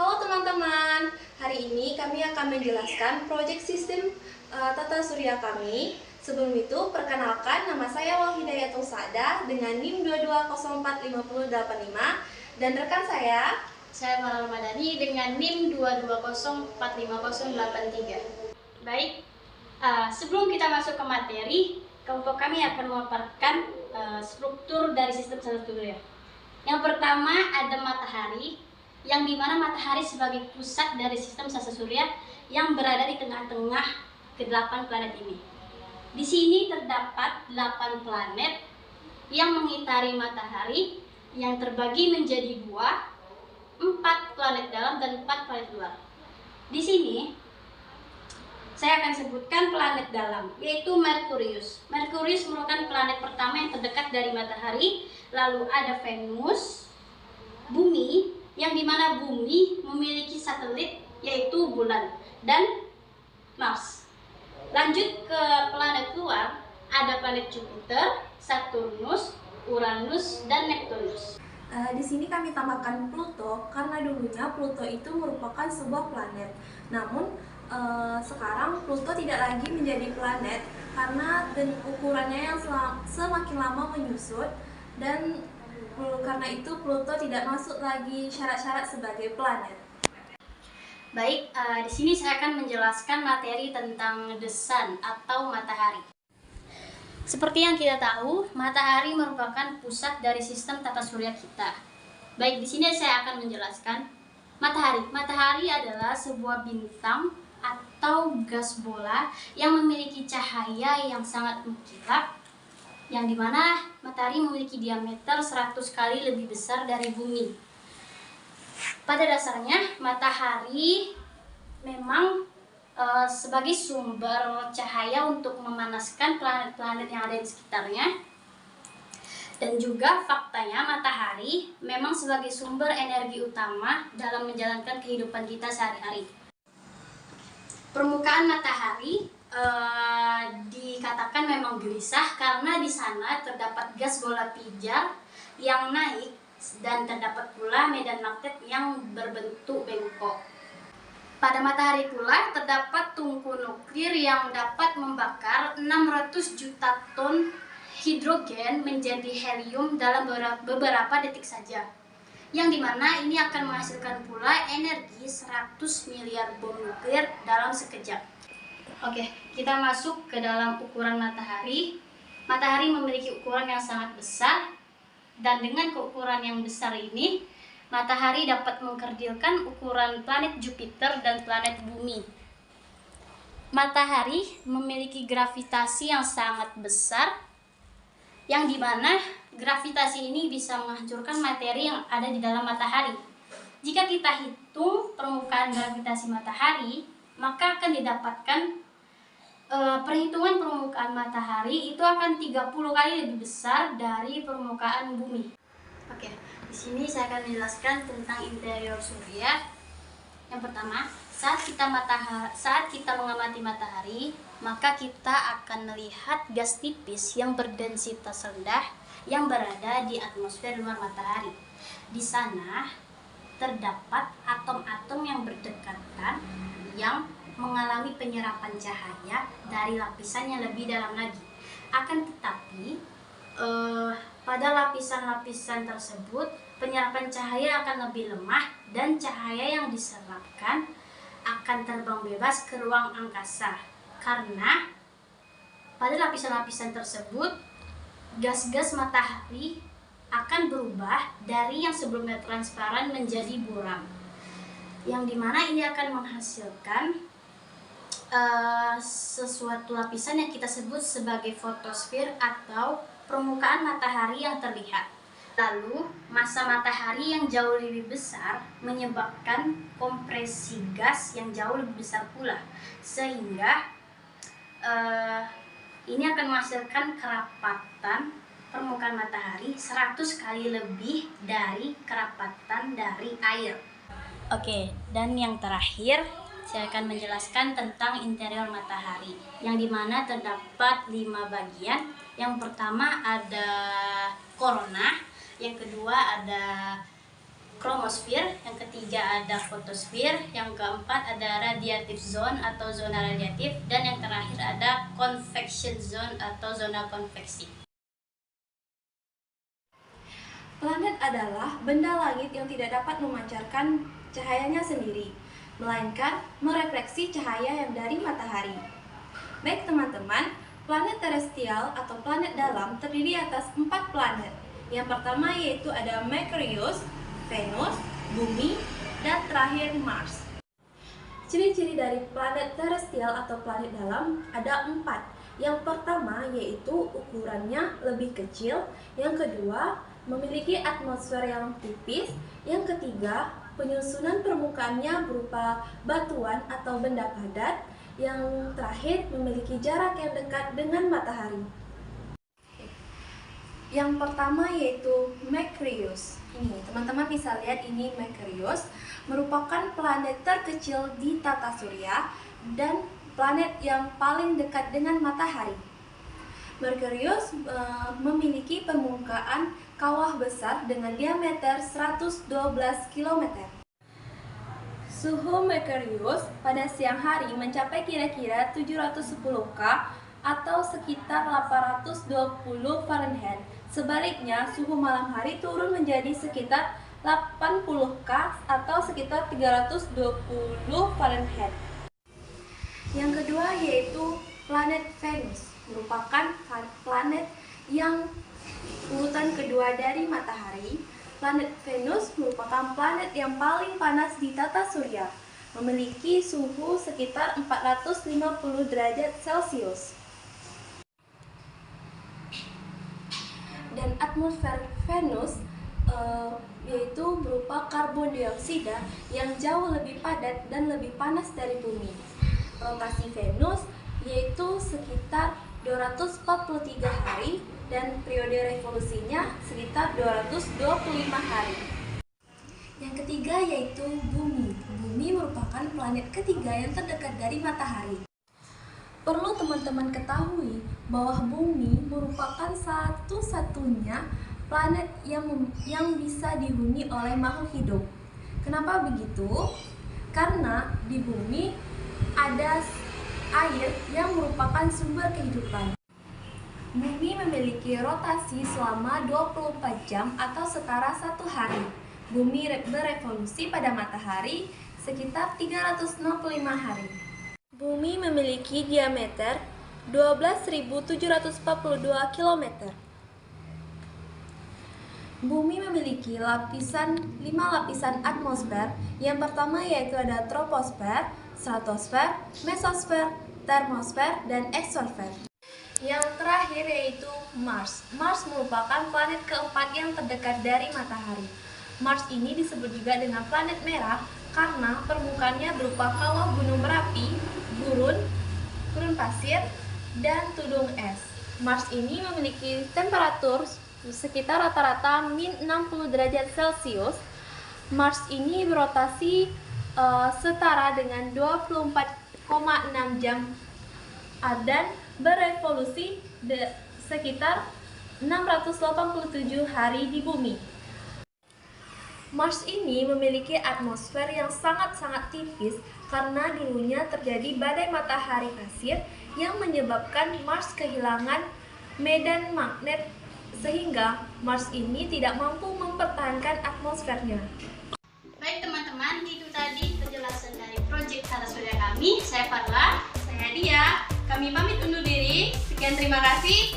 Halo teman-teman, hari ini kami akan menjelaskan proyek sistem tata surya kami. Sebelum itu, perkenalkan nama saya Wahidayatul Sada dengan NIM 2204585 dan rekan saya. Saya Farah Madani dengan NIM 220458083. Baik, sebelum kita masuk ke materi, kelompok kami akan memaparkan struktur dari sistem tata surya. Yang pertama ada matahari, yang dimana matahari sebagai pusat dari sistem tata surya yang berada di tengah-tengah ke-8 planet ini. Di sini terdapat 8 planet yang mengitari matahari yang terbagi menjadi 4 planet dalam dan 4 planet luar. Di sini saya akan sebutkan planet dalam, yaitu Merkurius. Merkurius merupakan planet pertama yang terdekat dari matahari. Lalu ada Venus, Bumi, yang dimana Bumi memiliki satelit yaitu bulan, dan Mars. Lanjut ke planet luar, ada planet Jupiter, Saturnus, Uranus, dan Neptunus. Di sini kami tambahkan Pluto karena dulunya Pluto itu merupakan sebuah planet. Namun sekarang Pluto tidak lagi menjadi planet karena ukurannya yang semakin lama menyusut, dan karena itu Pluto tidak masuk lagi syarat-syarat sebagai planet. Baik, di sini saya akan menjelaskan materi tentang The Sun atau matahari. Seperti yang kita tahu, matahari merupakan pusat dari sistem tata surya kita. Baik, di sini saya akan menjelaskan matahari. Matahari adalah sebuah bintang atau gas bola yang memiliki cahaya yang sangat mengkilap, yang dimana matahari memiliki diameter 100 kali lebih besar dari bumi. Pada dasarnya, matahari memang sebagai sumber cahaya untuk memanaskan planet-planet yang ada di sekitarnya. Dan juga faktanya matahari memang sebagai sumber energi utama dalam menjalankan kehidupan kita sehari-hari. Permukaan matahari dikatakan memang gelisah karena di sana terdapat gas bola pijar yang naik dan terdapat pula medan magnet yang berbentuk bengkok. Pada matahari pula terdapat tungku nuklir yang dapat membakar 600 juta ton hidrogen menjadi helium dalam beberapa detik saja, yang dimana ini akan menghasilkan pula energi 100 miliar bom nuklir dalam sekejap. Oke, kita masuk ke dalam ukuran matahari. Matahari memiliki ukuran yang sangat besar, dan dengan keukuran yang besar ini, matahari dapat mengkerdilkan ukuran planet Jupiter dan planet Bumi. Matahari memiliki gravitasi yang sangat besar, yang dimana gravitasi ini bisa menghancurkan materi yang ada di dalam matahari. Jika kita hitung permukaan gravitasi matahari, maka akan didapatkan perhitungan permukaan matahari itu akan 30 kali lebih besar dari permukaan bumi. Oke, di sini saya akan menjelaskan tentang interior surya. Yang pertama, saat kita mengamati matahari, maka kita akan melihat gas tipis yang berdensitas rendah yang berada di atmosfer luar matahari. Di sana terdapat atom-atom yang berdekatan yang mengalami penyerapan cahaya dari lapisan yang lebih dalam lagi. Akan tetapi pada lapisan-lapisan tersebut penyerapan cahaya akan lebih lemah, dan cahaya yang diserapkan akan terbang bebas ke ruang angkasa karena pada lapisan-lapisan tersebut gas-gas matahari akan berubah dari yang sebelumnya transparan menjadi buram, yang dimana ini akan menghasilkan sesuatu lapisan yang kita sebut sebagai fotosfer atau permukaan matahari yang terlihat. Lalu massa matahari yang jauh lebih besar menyebabkan kompresi gas yang jauh lebih besar pula, sehingga ini akan menghasilkan kerapatan permukaan matahari 100 kali lebih dari kerapatan dari air. Oke, dan yang terakhir saya akan menjelaskan tentang interior matahari, yang dimana terdapat 5 bagian. Yang pertama ada korona, yang kedua ada chromosfer, yang ketiga ada fotosfer, yang keempat ada radiative zone atau zona radiatif, dan yang terakhir ada convection zone atau zona konveksi. Planet adalah benda langit yang tidak dapat memancarkan cahayanya sendiri, melainkan merefleksi cahaya yang dari matahari. Baik teman-teman, planet terrestrial atau planet dalam terdiri atas 4 planet. Yang pertama yaitu ada Merkurius, Venus, Bumi, dan terakhir Mars. Ciri-ciri dari planet terrestrial atau planet dalam ada 4. Yang pertama yaitu ukurannya lebih kecil, yang kedua memiliki atmosfer yang tipis, yang ketiga penyusunan permukaannya berupa batuan atau benda padat, yang terakhir memiliki jarak yang dekat dengan matahari. Yang pertama yaitu Merkurius. Ini teman-teman bisa lihat, ini Merkurius merupakan planet terkecil di tata surya dan planet yang paling dekat dengan matahari. Merkurius memiliki permukaan kawah besar dengan diameter 112 km. Suhu Merkurius pada siang hari mencapai kira-kira 710 K atau sekitar 820 Fahrenheit. Sebaliknya, suhu malam hari turun menjadi sekitar 80 K atau sekitar 320 Fahrenheit. Yang kedua yaitu planet Venus, merupakan planet yang urutan kedua dari matahari. Planet Venus merupakan planet yang paling panas di tata surya, memiliki suhu sekitar 450 derajat Celcius. Dan atmosfer Venus yaitu berupa karbon dioksida yang jauh lebih padat dan lebih panas dari bumi. Rotasi Venus yaitu sekitar 243 hari dan periode revolusinya sekitar 225 hari. Yang ketiga yaitu Bumi. Bumi merupakan planet ketiga yang terdekat dari matahari. Perlu teman-teman ketahui bahwa Bumi merupakan satu-satunya planet yang bisa dihuni oleh makhluk hidup. Kenapa begitu? Karena di Bumi ada air yang merupakan sumber kehidupan. Bumi memiliki rotasi selama 24 jam atau setara 1 hari. Bumi berevolusi pada matahari sekitar 365 hari. Bumi memiliki diameter 12.742 km. Bumi memiliki 5 lapisan atmosfer. Yang pertama yaitu ada troposfer, stratosfer, mesosfer, termosfer, dan eksosfer. Yang terakhir yaitu Mars. Mars merupakan planet keempat yang terdekat dari matahari. Mars ini disebut juga dengan planet merah karena permukaannya berupa kawah gunung berapi, gurun pasir, dan tudung es. Mars ini memiliki temperatur sekitar rata-rata min 60 derajat Celcius. Mars ini berotasi setara dengan 24,6 jam dan berevolusi sekitar 687 hari di bumi. Mars ini memiliki atmosfer yang sangat-sangat tipis karena dulunya terjadi badai matahari pasir yang menyebabkan Mars kehilangan medan magnet sehingga Mars ini tidak mampu mempertahankan atmosfernya. Baik teman-teman, itu tadi penjelasan dari proyek tata surya kami. Saya Farla, saya Dia. Kami pamit undur diri. Sekian, terima kasih.